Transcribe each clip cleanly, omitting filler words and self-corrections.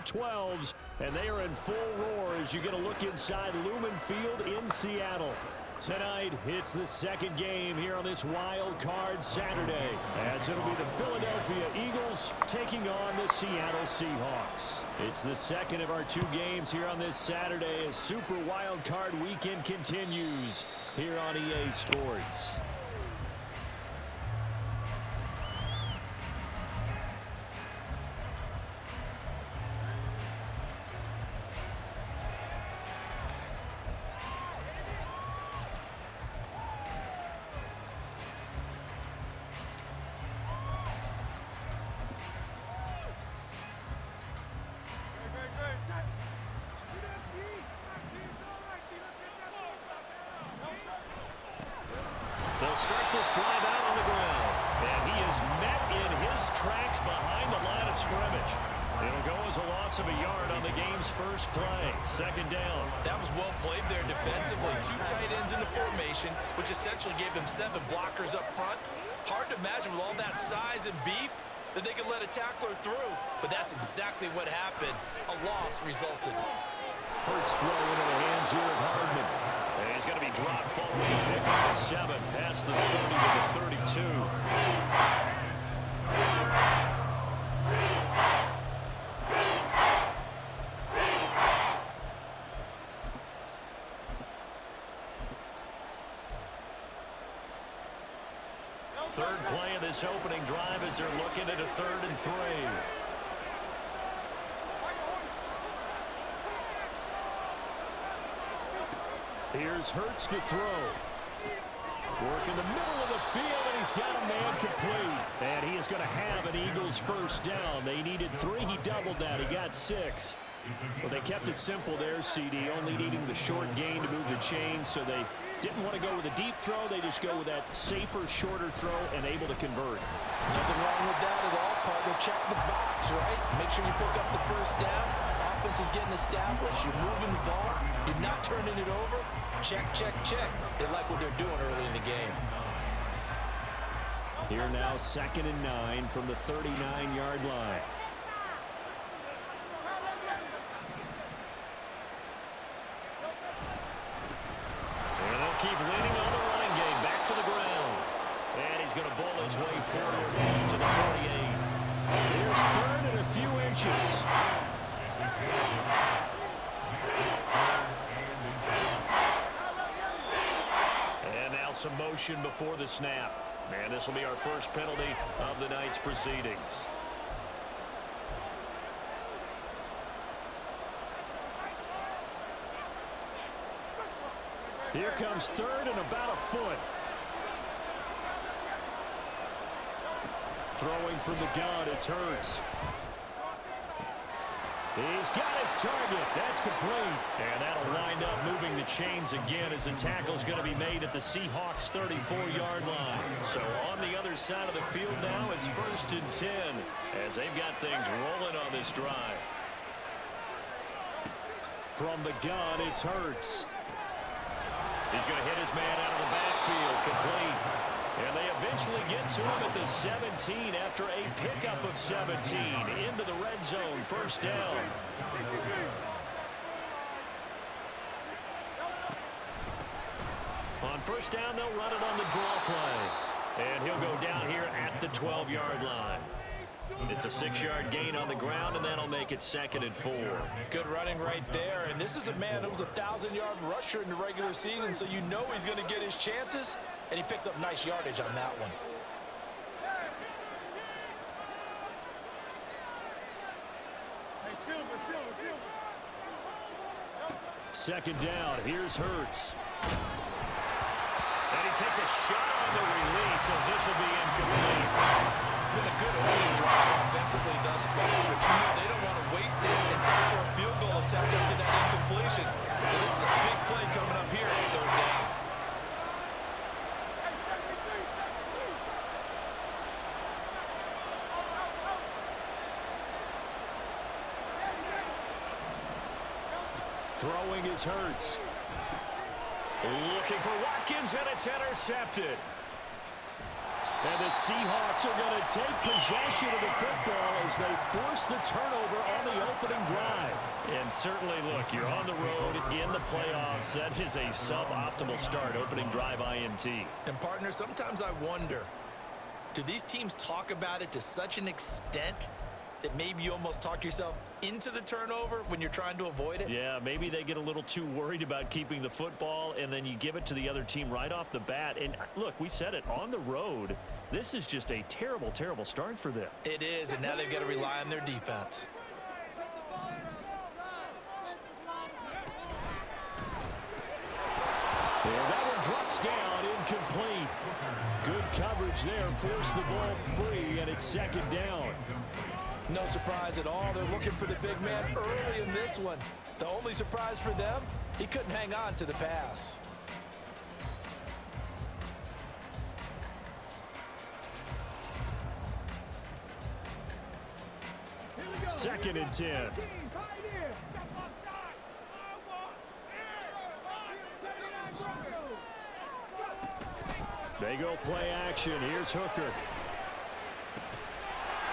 12s, and they are in full roar as you get a look inside Lumen Field in Seattle. Tonight, it's the second game here on this Wild Card Saturday, as it'll be the Philadelphia Eagles taking on the Seattle Seahawks. It's the second of our two games here on this Saturday as Super Wild Card Weekend continues here on EA Sports. They'll start this drive out on the ground. And he is met in his tracks behind the line of scrimmage. It'll go as a loss of a yard on the game's first play. Second down. That was well played there defensively. Two tight ends in the formation, which essentially gave them 7 blockers up front. Hard to imagine with all that size and beef that they could let a tackler through. But that's exactly what happened. A loss resulted. Hurts throw into the hands here of Hardman. And he's going to be dropped following a pick up to 7 past the 30 to the 32. Third play of this opening drive as they're looking at a 3rd and 3. Here's Hurts to throw. Work in the middle of the field, and he's got a man complete. And he is going to have an Eagles first down. They needed 3. He doubled that. He got 6. Well, they kept it simple there, CD, only needing the short gain to move the chain, so they didn't want to go with a deep throw. They just go with that safer, shorter throw and able to convert. Nothing wrong with that at all, partner. Check the box, right? Make sure you pick up the first down. Offense is getting established. You're moving the ball. You're not turning it over. Check, check, check. They like what they're doing early in the game. Here now, 2nd and 9 from the 39-yard line. And they'll keep leaning on the running game. Back to the ground. And he's going to bowl his way forward to the 48. Here's 3rd and a few inches. And now some motion before the snap. And this will be our first penalty of the night's proceedings. Here comes 3rd and about a foot. Throwing from the gun, it's Hurts. He's got his target. That's complete. And that'll wind up moving the chains again as the tackle's going to be made at the Seahawks' 34-yard line. So on the other side of the field now, it's 1st and 10 as they've got things rolling on this drive. From the gun, it's Hurts. He's going to hit his man out of the backfield, complete. And they eventually get to him at the 17 after a pickup of 17 into the red zone, 1st down. On 1st down, they'll run it on the draw play. And he'll go down here at the 12-yard line. It's a 6-yard gain on the ground, and that'll make it 2nd and 4. Good running right there. And this is a man that was a 1,000-yard rusher in the regular season, so you know he's going to get his chances, and he picks up nice yardage on that one. Second down, here's Hurts. And he takes a shot on the release as this will be incomplete. It's been a good opening drive offensively thus far, but you know they don't want to waste it and settle for a field goal attempt after that incompletion. So this is a big play coming up here on 3rd down. Throwing is Hurts. Looking for Watkins, and it's intercepted. And the Seahawks are going to take possession of the football as they force the turnover on the opening drive. And certainly, look, you're on the road in the playoffs. That is a suboptimal start, opening drive INT. And, partner, sometimes I wonder, do these teams talk about it to such an extent that maybe you almost talk yourself into the turnover when you're trying to avoid it? Yeah, maybe they get a little too worried about keeping the football, and then you give it to the other team right off the bat. And, look, we said it, on the road, this is just a terrible, terrible start for them. It is, and now they've got to rely on their defense. And that one drops down, incomplete. Good coverage there, forced the ball free, and it's second down. No surprise at all. They're looking for the big man early in this one. The only surprise for them, he couldn't hang on to the pass. Second and 10. They go play action. Here's Hooker.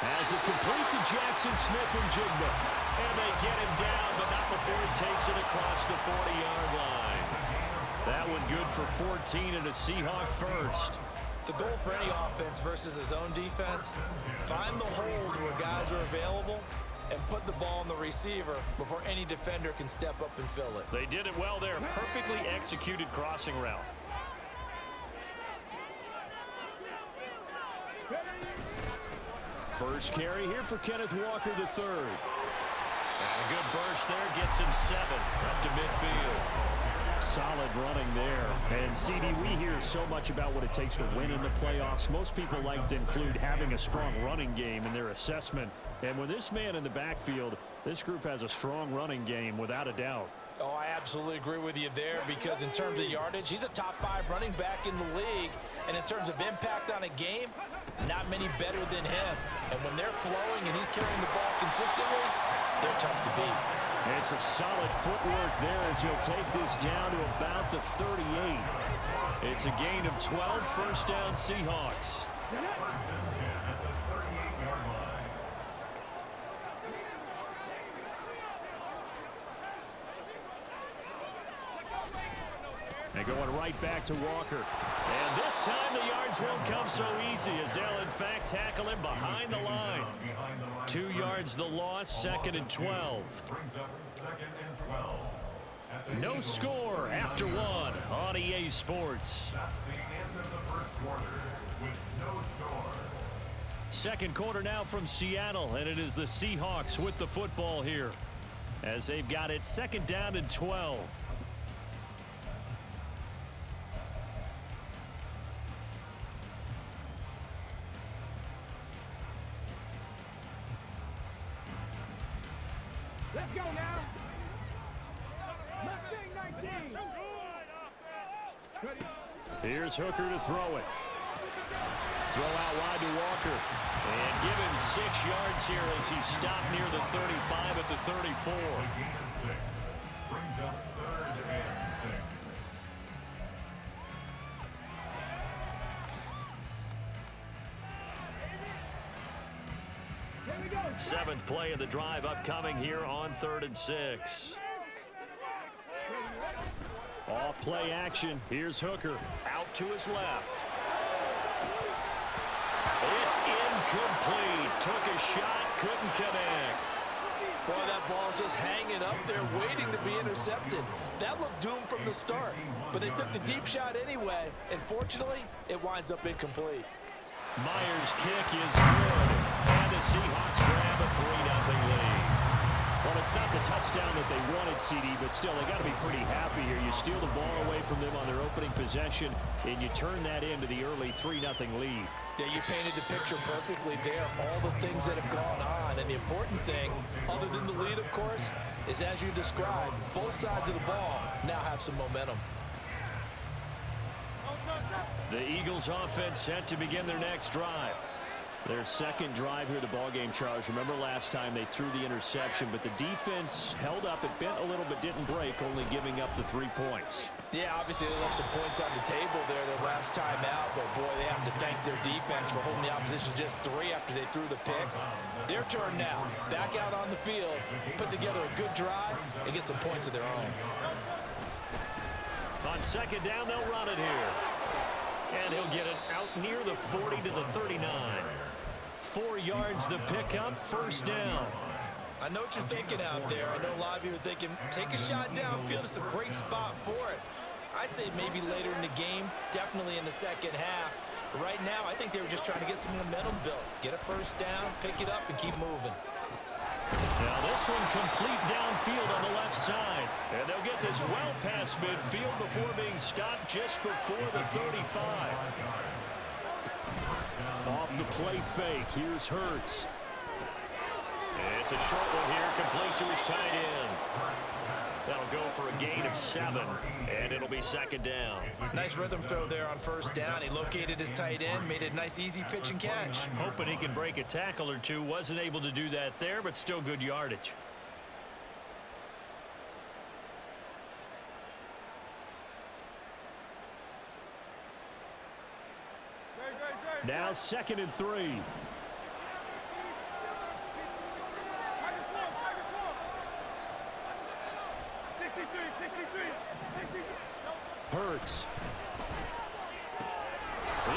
Has it complete to Jackson Smith and Jigba. And they get him down, but not before he takes it across the 40-yard line. That one good for 14 and a Seahawk first. The goal for any offense versus his own defense, find the holes where guys are available and put the ball on the receiver before any defender can step up and fill it. They did it well there. Perfectly executed crossing route. First carry here for Kenneth Walker III. And a good burst there gets him 7 up to midfield. Solid running there. And CD, we hear so much about what it takes to win in the playoffs. Most people like to include having a strong running game in their assessment. And with this man in the backfield, this group has a strong running game without a doubt. Oh, I absolutely agree with you there, because in terms of yardage, he's a top 5 running back in the league. And in terms of impact on a game, not many better than him. And when they're flowing and he's carrying the ball consistently, they're tough to beat. It's a solid footwork there as he'll take this down to about the 38. It's a gain of 12, first down Seahawks. They're going right back to Walker. And this time the yards won't come so easy as they'll, in fact, tackle him behind the line. 2 yards the loss, second and 12. No score after 1 on EA Sports. That's the end of the first quarter with no score. Second quarter now from Seattle, and it is the Seahawks with the football here as they've got it second down and 12. Let's go now. Mustang 19. Here's Hooker to throw it. Throw out wide to Walker. And give him 6 yards here as he stopped near the 35 at the 34. A gain of 6. Brings up 3rd and 6. Here we go. 7th play of the drive upcoming here on 3rd and 6. Off play action. Here's Hooker out to his left. It's incomplete. Took a shot, couldn't connect. Boy, that ball's just hanging up there waiting to be intercepted. That looked doomed from the start, but they took the deep shot anyway, and fortunately, it winds up incomplete. Myers' kick is good, and the Seahawks grab a 3-0 lead. Well, it's not the touchdown that they wanted, CD, but still, they got to be pretty happy here. You steal the ball away from them on their opening possession, and you turn that into the early 3-0 lead. Yeah, you painted the picture perfectly there, all the things that have gone on. And the important thing, other than the lead, of course, is as you described, both sides of the ball now have some momentum. The Eagles offense set to begin their next drive. Their second drive here, the ball game, Charles. Remember last time they threw the interception, but the defense held up. It bent a little but didn't break, only giving up the 3 points. Yeah, obviously they left some points on the table there their last time out, but boy, they have to thank their defense for holding the opposition just 3 after they threw the pick. Their turn now. Back out on the field, put together a good drive, and get some points of their own. On second down, they'll run it here. And he'll get it out near the 40 to the 39. 4 yards the pickup, first down. I know what you're thinking out there. I know a lot of you are thinking, take a shot downfield. It's a great spot for it. I'd say maybe later in the game, definitely in the second half. But right now, I think they were just trying to get some momentum built. Get a first down, pick it up, and keep moving. Now this one complete downfield on the left side. And they'll get this well past midfield before being stopped just before the 35. Off the play fake, here's Hurts. It's a short one here, complete to his tight end. That'll go for a gain of 7, and it'll be second down. Nice rhythm throw there on first down. He located his tight end, made it a nice, easy pitch and catch. Hoping he can break a tackle or two. Wasn't able to do that there, but still good yardage. Now 2nd and 3. Hurts.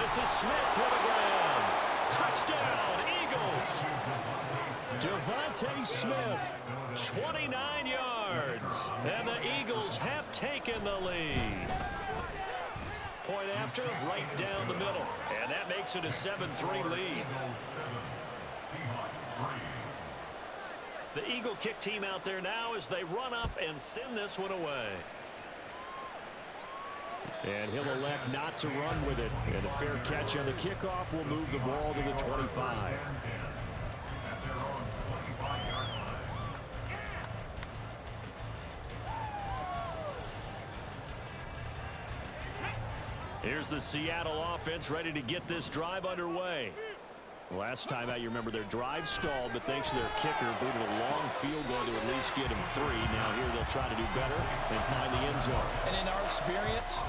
This is Smith to the ground. Touchdown, Eagles. Devontae Smith, 29 yards. And the Eagles have taken the lead. Point after, right down the middle. And that makes it a 7-3 lead. The Eagle kick team out there now as they run up and send this one away. And he'll elect not to run with it. And a fair catch on the kickoff will move the ball to the 25. Here's the Seattle offense ready to get this drive underway. Last time out, you remember their drive stalled, but thanks to their kicker, booted a long field goal to at least get him 3. Now here they'll try to do better and find the end zone. And in our experience,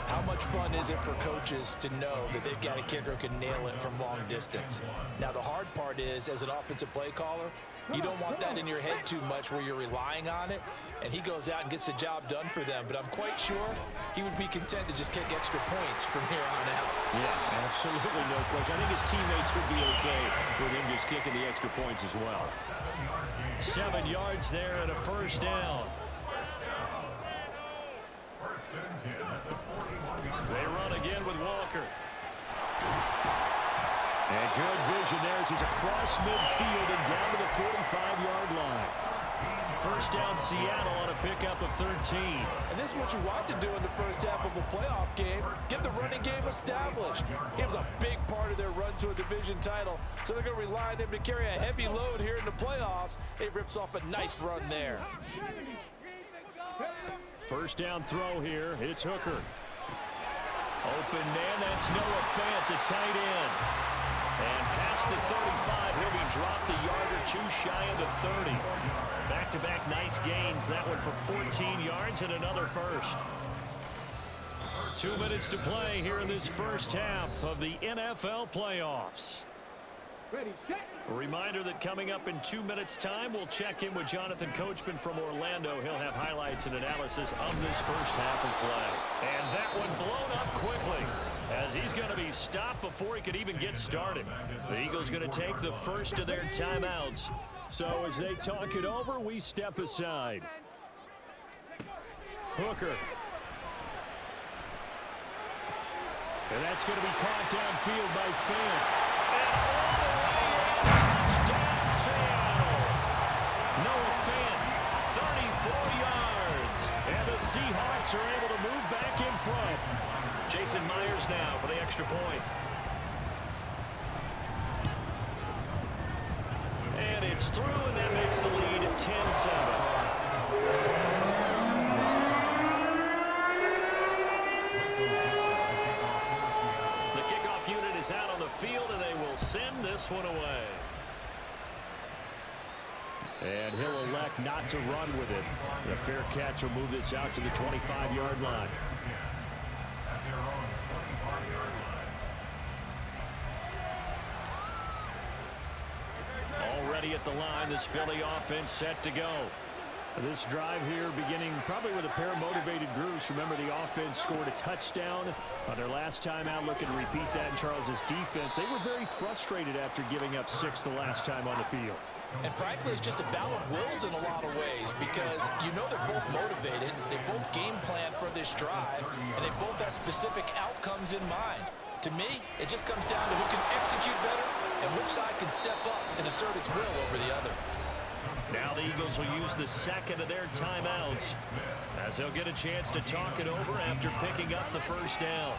how much fun is it for coaches to know that they've got a kicker who can nail it from long distance? Now the hard part is, as an offensive play caller, you don't want that in your head too much where you're relying on it, and he goes out and gets the job done for them. But I'm quite sure he would be content to just kick extra points from here on out. Yeah, absolutely no question. I think his teammates would be okay with him just kicking the extra points as well. 7 yards there and a first down. They run again with Walker. And good vision there as he's across midfield and down to the 45-yard line. First down, Seattle on a pickup of 13. And this is what you want to do in the first half of a playoff game. Get the running game established. He was a big part of their run to a division title, so they're going to rely on him to carry a heavy load here in the playoffs. It rips off a nice run there. First down throw here. It's Hooker. Open man, that's Noah Fant, the tight end. And past the 35, he'll be dropped a yard or two shy of the 30. Back-to-back nice gains. That one for 14 yards and another first. 2 minutes to play here in this first half of the NFL playoffs. Ready, set. A reminder that coming up in 2 minutes' time, we'll check in with Jonathan Coachman from Orlando. He'll have highlights and analysis of this first half of play. And that one blown up quickly, as he's going to be stopped before he could even get started. The Eagles going to take the first of their timeouts. So as they talk it over, we step aside. Hooker. And that's going to be caught downfield by Fant. And all the way in, touchdown Seattle. Noah Fant, 34 yards. And the Seahawks are able to move back in front. Jason Myers now for the extra point. And it's through, and that makes the lead 10-7. Out on the field, and they will send this And he'll elect not to run with it. The fair catch will move this out to the 25-yard line. Already at the line, this Philly offense set to go. This drive here beginning probably with a pair of motivated groups. Remember, the offense scored a touchdown on their last time out, looking to repeat that in Charles's defense. They were very frustrated after giving up 6 the last time on the field. And frankly, it's just a battle of wills in a lot of ways because you know they're both motivated, they both game plan for this drive, and they both have specific outcomes in mind. To me, it just comes down to who can execute better and which side can step up and assert its will over the other. Now the Eagles will use the second of their timeouts as they'll get a chance to talk it over after picking up the first down.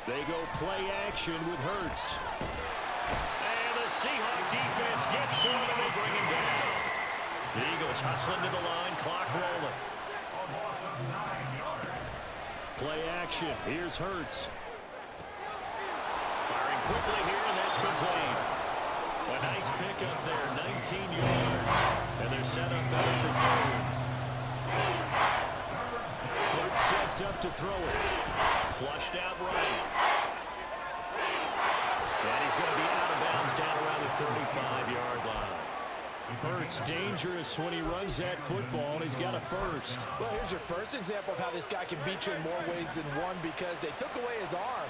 They go play action with Hurts. And the Seahawk defense gets to him and they bring him down. The Eagles hustling to the line, clock rolling. Play action. Here's Hurts. Firing quickly here, and that's complete. A nice pickup there, 19 yards. And they're set up better for third. Hurts sets up to throw it. Flushed out right. And he's going to be out of bounds down around the 35-yard line. Hurts dangerous when he runs that football, and he's got a first. Well, here's your first example of how this guy can beat you in more ways than one because they took away his arm,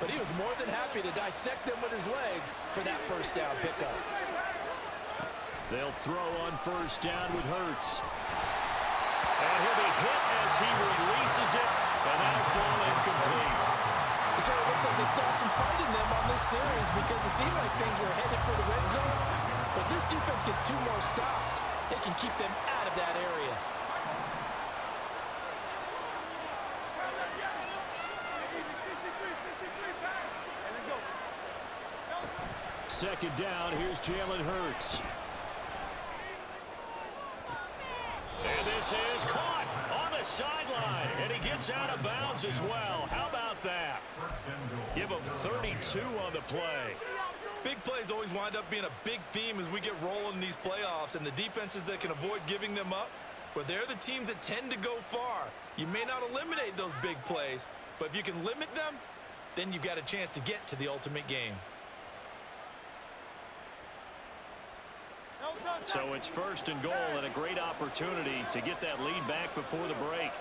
but he was more than happy to dissect them with his legs for that first down pickup. They'll throw on first down with Hurts. And he'll be hit as he releases it, and that'll fall incomplete. So it looks like they stopped some fight in them on this series because it seemed like things were headed for the red zone. But this defense gets 2 more stops. They can keep them out of that area. Second down, here's Jalen Hurts. And this is caught on the sideline. And he gets out of bounds as well. How about that? Give him 32 on the play. Big plays always wind up being a big theme as we get rolling in these playoffs, and the defenses that can avoid giving them up, but they're the teams that tend to go far. You may not eliminate those big plays, but if you can limit them, then you've got a chance to get to the ultimate game. So it's first and goal and a great opportunity to get that lead back before the break.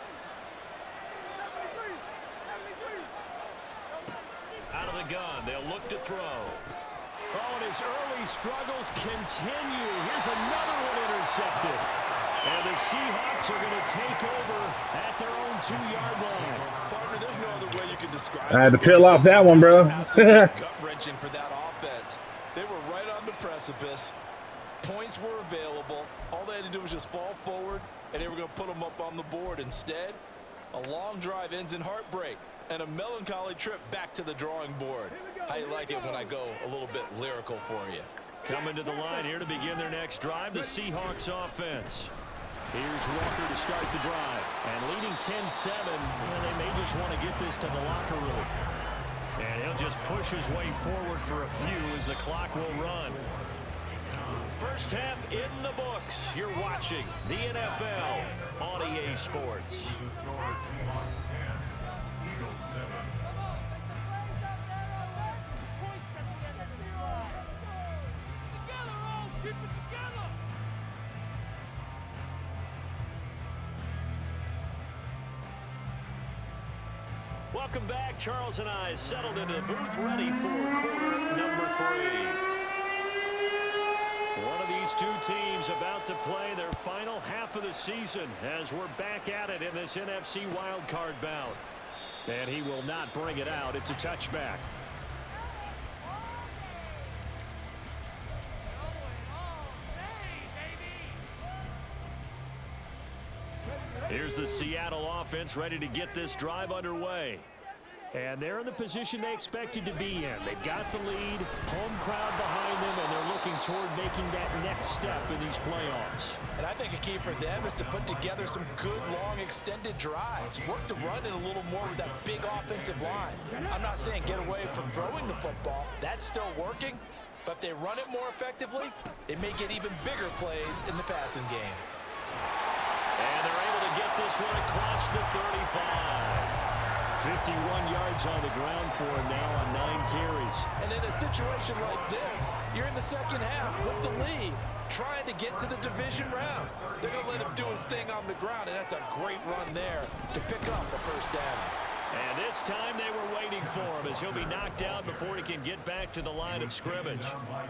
Out of the gun, they'll look to throw. Oh, and his early struggles continue. Here's another one intercepted. And the Seahawks are going to take over at their own 2-yard line. Partner, there's no other way you can describe it. I had to peel off that one, bro. Gut-wrenching for that offense. They were right on the precipice. Points were available. All they had to do was just fall forward, and they were going to put them up on the board. Instead, a long drive ends in heartbreak and a melancholy trip back to the drawing board. I like it when I go a little bit lyrical for you. Coming to the line here to begin their next drive, the Seahawks offense. Here's Walker to start the drive. And leading 10-7, they may just want to get this to the locker room. And he'll just push his way forward for a few as the clock will run. First half in the books. You're watching the NFL on EA Sports. Welcome back. Charles and I settled into the booth ready for quarter number 3. One of these two teams about to play their final half of the season as we're back at it in this NFC wildcard bout. And he will not bring it out. It's a touchback. Here's the Seattle offense ready to get this drive underway. And they're in the position they expected to be in. They've got the lead, home crowd behind them, and they're looking toward making that next step in these playoffs. And I think a key for them is to put together some good, long, extended drives. Work the run in a little more with that big offensive line. I'm not saying get away from throwing the football. That's still working. But if they run it more effectively, they may get even bigger plays in the passing game. And they're able to get this one across the 35. 51 yards on the ground for him now on 9 carries. And in a situation like this, you're in the second half with the lead, trying to get to the division round. They're going to let him do his thing on the ground, and that's a great run there to pick up the first down. And this time they were waiting for him as he'll be knocked out before he can get back to the line of scrimmage.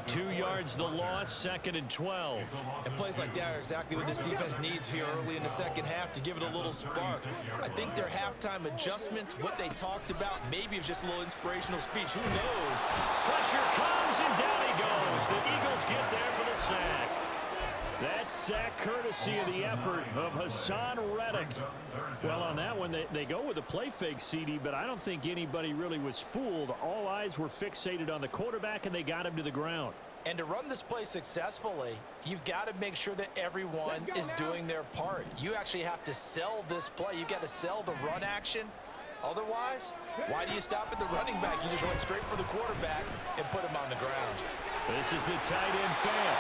2 yards the loss, 2nd and 12. And plays like that are exactly what this defense needs here early in the second half to give it a little spark. I think their halftime adjustments, what they talked about, maybe it was just a little inspirational speech. Who knows? Pressure comes and down he goes. The Eagles get there for the sack. That sack courtesy of the effort of Hassan Reddick. Well, on that one, they go with a play fake, CD, but I don't think anybody really was fooled. All eyes were fixated on the quarterback, and they got him to the ground. And to run this play successfully, you've got to make sure that everyone is doing their part. You actually have to sell this play. You've got to sell the run action. Otherwise, why do you stop at the running back? You just run straight for the quarterback and put him on the ground. This is the tight end fan.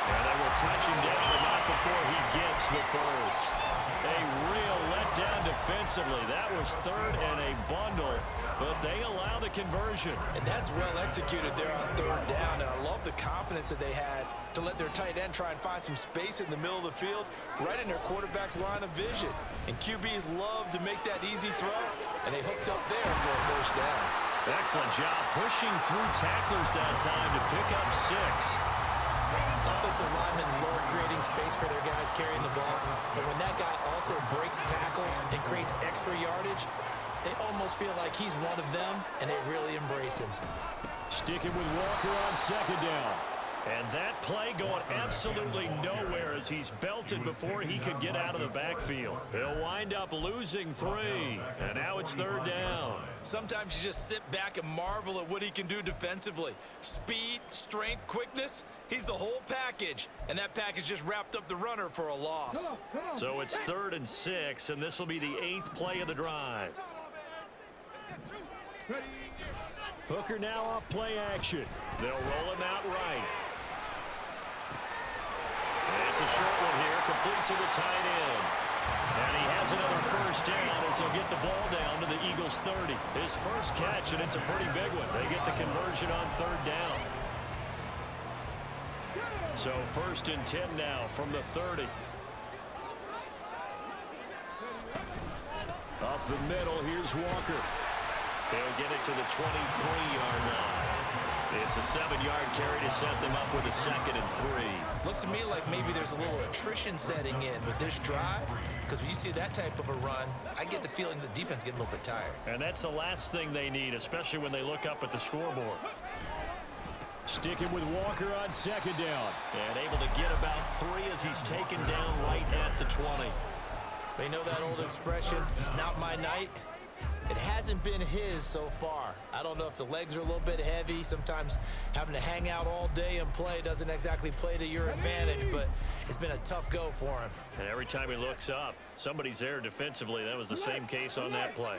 And they will touch him down, but not before he gets the first. A real letdown defensively. That was 3rd and a bundle, but they allow the conversion. And that's well executed there on 3rd down. And I love the confidence that they had to let their tight end try and find some space in the middle of the field, right in their quarterback's line of vision. And QBs love to make that easy throw, and they hooked up there for a first down. Excellent job pushing through tacklers that time to pick up 6. Offensive linemen love creating space for their guys carrying the ball, but when that guy also breaks tackles and creates extra yardage, they almost feel like he's one of them, and they really embrace him. Sticking with Walker on 2nd down. And that play going absolutely nowhere as he's belted before he could get out of the backfield. He'll wind up losing 3, and now it's 3rd down. Sometimes you just sit back and marvel at what he can do defensively. Speed, strength, quickness, he's the whole package. And that package just wrapped up the runner for a loss. So it's 3rd and 6, and this will be the 8th play of the drive. Hooker now off play action. They'll roll him out right. It's a short one here, complete to the tight end. And he has another first down as he'll get the ball down to the Eagles' 30. His first catch, and it's a pretty big one. They get the conversion on 3rd down. So 1st and 10 now from the 30. Up the middle, here's Walker. He'll get it to the 23-yard line. It's a 7-yard carry to set them up with a 2nd and 3. Looks to me like maybe there's a little attrition setting in with this drive, because when you see that type of a run, I get the feeling the defense getting a little bit tired. And that's the last thing they need, especially when they look up at the scoreboard. Sticking with Walker on 2nd down. And able to get about 3 as he's taken down right at the 20. They know that old expression, it's not my night. It hasn't been his so far. I don't know if the legs are a little bit heavy. Sometimes having to hang out all day and play doesn't exactly play to your advantage, but it's been a tough go for him. And every time he looks up, somebody's there defensively. That was the same case on that play.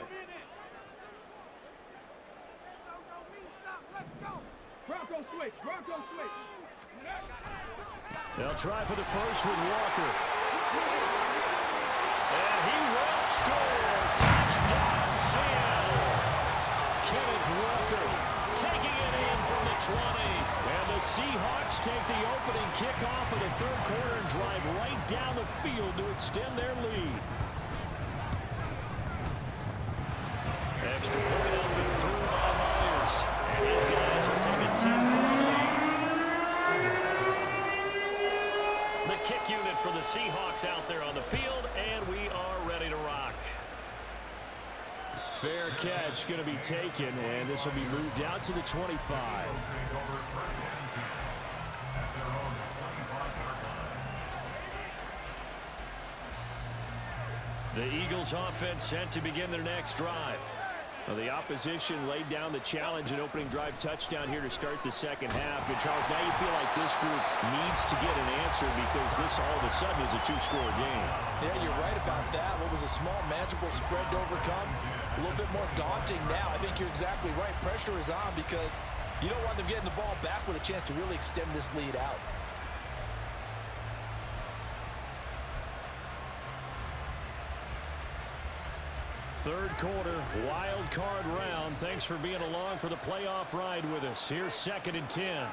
Bronco switch. Bronco switch. They'll try for the first with Walker. And he will score. Touchdown, Seattle. Kenneth Walker taking it in from the 20. And the Seahawks take the opening kickoff of the 3rd quarter and drive right down the field to extend their lead. Extra point up and through by Myers. And these guys will take a 10-point lead. The kick unit for the Seahawks out there on the field, and we are ready to rock. Fair catch going to be taken, and this will be moved out to the 25. The Eagles offense set to begin their next drive. Well, the opposition laid down the challenge and opening drive touchdown here to start the second half. And Charles, now you feel like this group needs to get an answer because this all of a sudden is a two-score game. Yeah, you're right about that. What was a small, manageable spread to overcome, a little bit more daunting now. I think you're exactly right. Pressure is on because you don't want them getting the ball back with a chance to really extend this lead out. Third quarter, wild card round. Thanks for being along for the playoff ride with us. Here's 2nd and 10. Hey,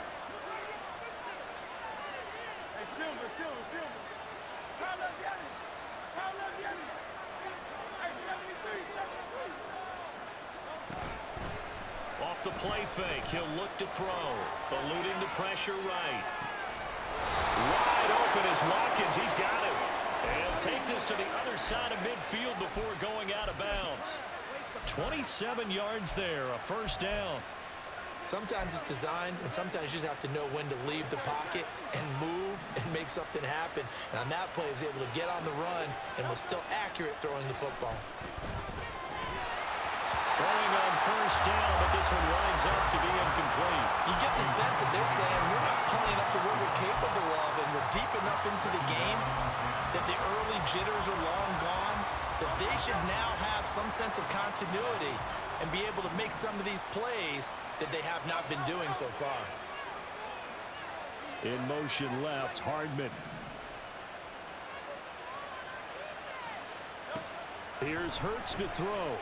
Silver. Call up Yanni. Hey, 73. Off the play fake, he'll look to throw. Eluding the pressure right. Wide open is Watkins. He's got it. And take this to the other side of midfield before going out of bounds. 27 yards there, a first down. Sometimes it's designed, and sometimes you just have to know when to leave the pocket and move and make something happen. And on that play, he was able to get on the run and was still accurate throwing the football. Throwing on first down, but this one winds up to be incomplete. You get the sense that they're saying we're not playing up to what we're capable of, and we're deep enough into the game that the early jitters are long gone, that they should now have some sense of continuity and be able to make some of these plays that they have not been doing so far. In motion left, Hardman. Here's Hurts to throw.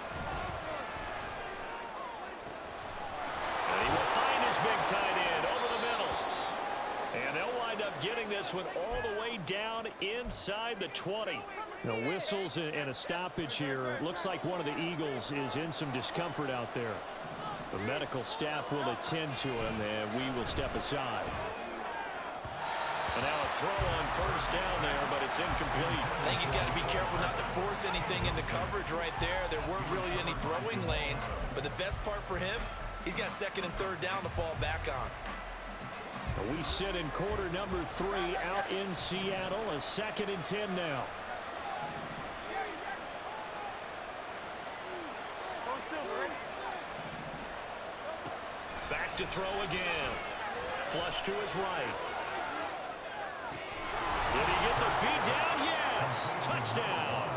And he will find his big tight end over the middle. And they'll wind up getting this one all the way down inside the 20. Whistles and a stoppage here. Looks like one of the Eagles is in some discomfort out there. The medical staff will attend to him, and we will step aside. And now a throw on first down there, but it's incomplete. I think he's got to be careful not to force anything into coverage right there. There weren't really any throwing lanes, but the best part for him, he's got 2nd and 3rd down to fall back on. We sit in quarter number 3 out in Seattle. A 2nd and 10 now. Back to throw again. Flush to his right. Did he get the feed down? Yes. Touchdown.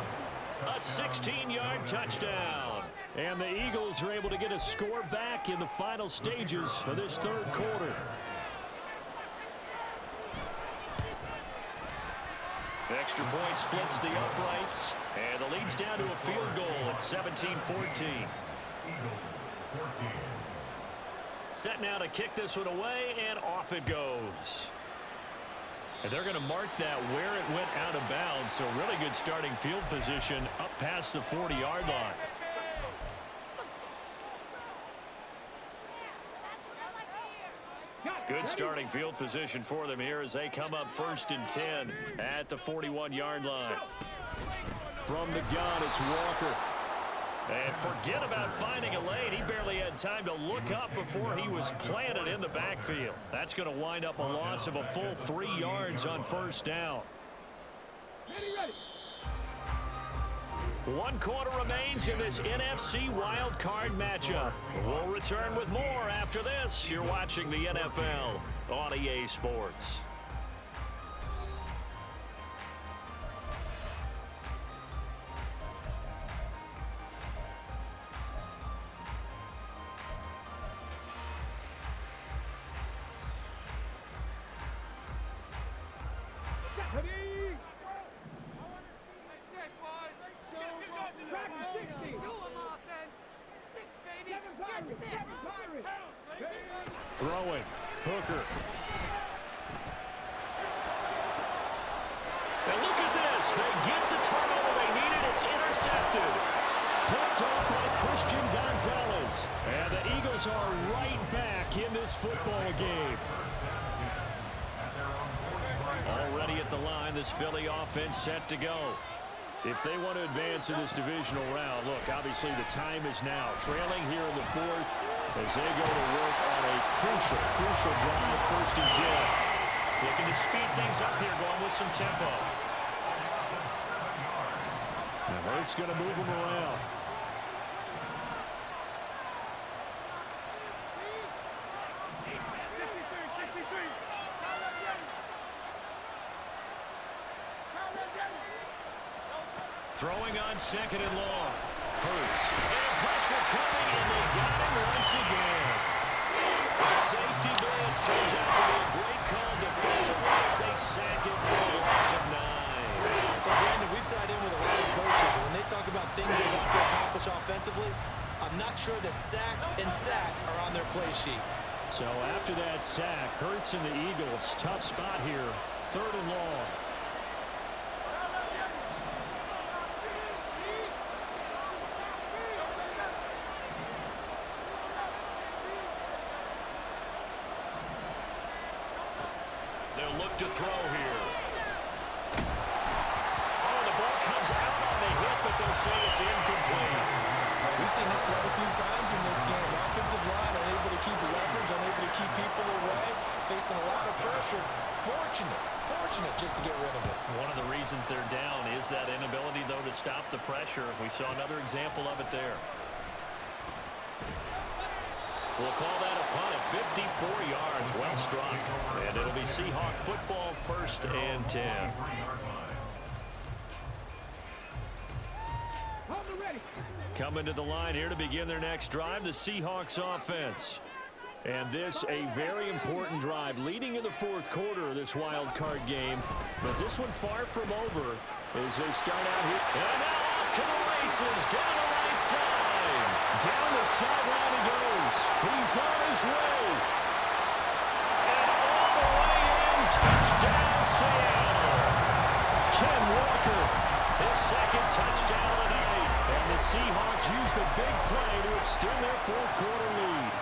A 16-yard touchdown. And the Eagles are able to get a score back in the final stages of this third quarter. Extra point splits the uprights, and the lead's down to a field goal at 17-14. Eagles 14. Set now to kick this one away, and off it goes. And they're going to mark that where it went out of bounds, so really good starting field position up past the 40-yard line. Good starting field position for them here as they come up 1st and 10 at the 41-yard line. From the gun, it's Walker. And forget about finding a lane. He barely had time to look up before he was planted in the backfield. That's going to wind up a loss of a full 3 yards on first down. Ready. 1 quarter remains in this NFC wildcard matchup. We'll return with more after this. You're watching the NFL on EA Sports. Throwing. Hooker. And look at this. They get the turnover they needed. It's intercepted. Picked off by Christian Gonzalez. And the Eagles are right back in this football game. Already at the line, this Philly offense set to go. If they want to advance in this divisional round, look, obviously the time is now. Trailing here in the 4th as they go to work on a crucial drive, 1st and 10. Looking to speed things up here, going with some tempo. And Hurts going to move him around. Throwing on second and long. Hurts. And pressure coming, and they got him once again. The safety blitz turns out to be a great call defensively as they sack him for a loss of 9. So, Brandon, we sat in with a lot of coaches, and when they talk about things they want to accomplish offensively, I'm not sure that sack and sack are on their play sheet. So after that sack, Hurts and the Eagles, tough spot here, 3rd and long. They'll look to throw here. Oh, the ball comes out on the hit, but they'll say it's incomplete. We've seen this quite a few times in this game. Offensive line unable to keep leverage, unable to keep people away, facing a lot of pressure. Fortunate just to get rid of it. One of the reasons they're down is that inability, though, to stop the pressure. We saw another example of it there. We'll call that a punt at 54 yards. Well struck. And it'll be Seahawk football, 1st and 10. Coming to the line here to begin their next drive, the Seahawks offense. And this a very important drive leading in the 4th quarter of this wild card game. But this one far from over as they start out here. And now off to the races down the right side. Down the sideline he goes. He's on his way. And all the way in. Touchdown Seattle. Ken Walker, his 2nd touchdown of the night. And the Seahawks use the big play to extend their 4th quarter lead.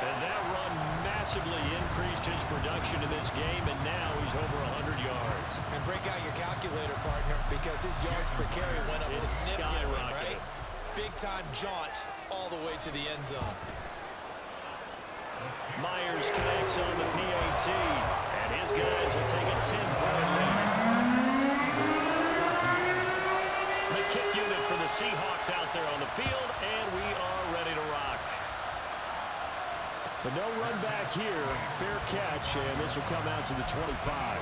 And that run massively increased his production in this game, and now he's over 100 yards. And break out your calculator, partner, because his yards per carry went up significantly, right? Big-time jaunt all the way to the end zone. Myers connects on the PAT, and his guys will take a 10-point lead. The kick unit for the Seahawks out there on the field, and we are ready to rock. But no run back here. Fair catch, and this will come out to the 25.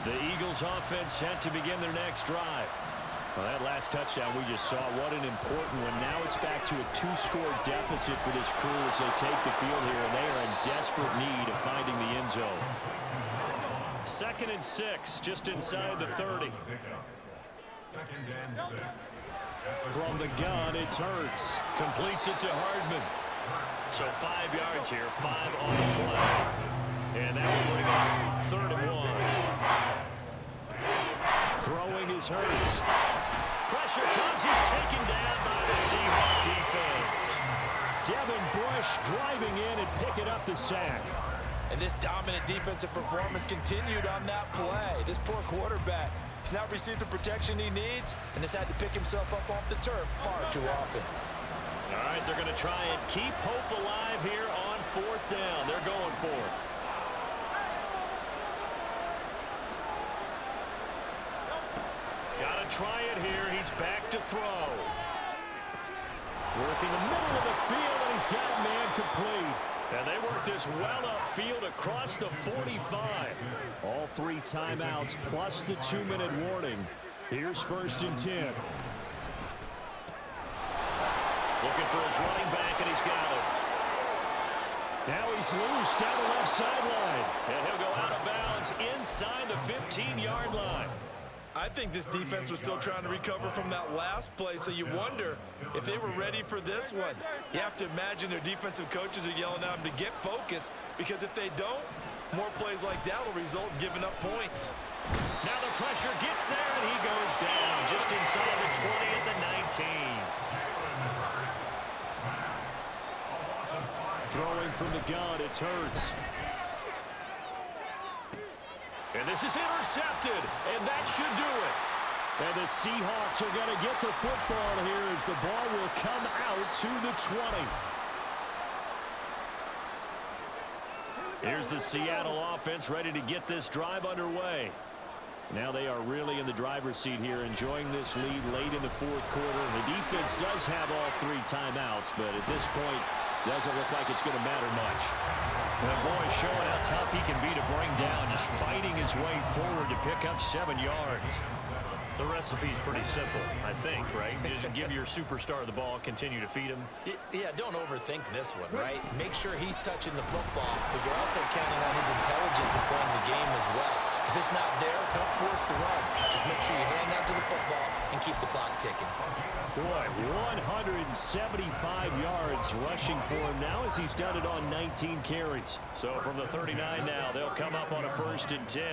The Eagles offense set to begin their next drive. Well, that last touchdown we just saw, what an important one. Now it's back to a 2-score deficit for this crew as they take the field here, and they are in desperate need of finding the end zone. 2nd and 6, just inside the 30. 2nd and 6. From the gun, it's Hurts. Completes it to Hardman. So 5 yards here, 5 on the play. And that will bring up 3rd and 1. Throwing is Hurts. Pressure comes. He's taken down by the Seahawk defense. Devin Bush driving in and picking up the sack. And this dominant defensive performance continued on that play. This poor quarterback has not received the protection he needs and has had to pick himself up off the turf far too often. All right, they're going to try and keep hope alive here on 4th down. They're going for it. Got to try it here. He's back to throw. Working the middle of the field, and he's got a man complete. And they work this well upfield across the 45. All 3 timeouts plus the 2-minute warning. Here's 1st and 10. Looking for his running back, and he's got it. Now he's loose down the left sideline. And he'll go out of bounds inside the 15-yard line. I think this defense was still trying to recover from that last play, so you wonder if they were ready for this one. You have to imagine their defensive coaches are yelling at them to get focused, because if they don't, more plays like that will result in giving up points. Now the pressure gets there, and he goes down just inside the 20 at the 19. Throwing from the gun, it's Hurts. And this is intercepted, and that should do it. And the Seahawks are going to get the football here as the ball will come out to the 20. Here's the Seattle offense ready to get this drive underway. Now they are really in the driver's seat here, enjoying this lead late in the 4th quarter. The defense does have all 3 timeouts, but at this point, Doesn't look like it's going to matter much. The boy showing how tough he can be to bring down, just fighting his way forward to pick up 7 yards. The recipe's pretty simple, I think, right? Just give your superstar the ball, continue to feed him. Yeah, don't overthink this one, right? Make sure he's touching the football, but you're also counting on his intelligence in playing the game as well. If it's not there, don't force the run. Just make sure you hang on to the football and keep the clock ticking. Boy, 175 yards rushing for him now as he's done it on 19 carries. So from the 39 now, they'll come up on a 1st and 10.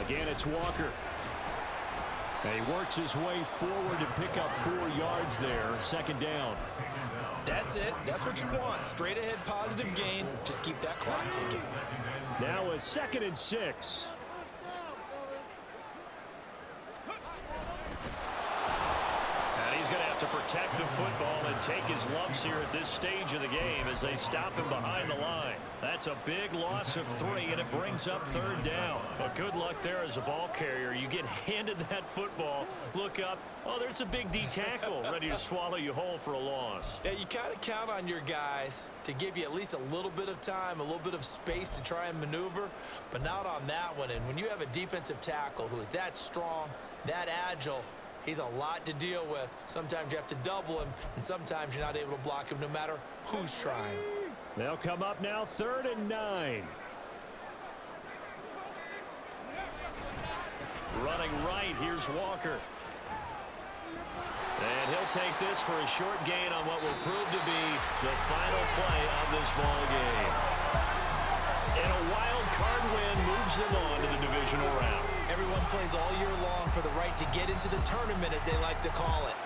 Again, it's Walker. And he works his way forward to pick up 4 yards there. 2nd down. That's it. That's what you want. Straight ahead positive gain. Just keep that clock ticking. Now a 2nd and 6. He's going to have to protect the football and take his lumps here at this stage of the game as they stop him behind the line. That's a big loss of 3, and it brings up 3rd down. But good luck there as a ball carrier. You get handed that football, look up, oh, there's a big D tackle ready to swallow you whole for a loss. Yeah, you kind of count on your guys to give you at least a little bit of time, a little bit of space to try and maneuver, but not on that one. And when you have a defensive tackle who is that strong, that agile, he's a lot to deal with. Sometimes you have to double him, and sometimes you're not able to block him no matter who's trying. They'll come up now 3rd and 9. Running right, here's Walker. And he'll take this for a short gain on what will prove to be the final play of this ball game. And a wild card win moves them on to the divisional round. Everyone plays all year long for the right to get into the tournament, as they like to call it.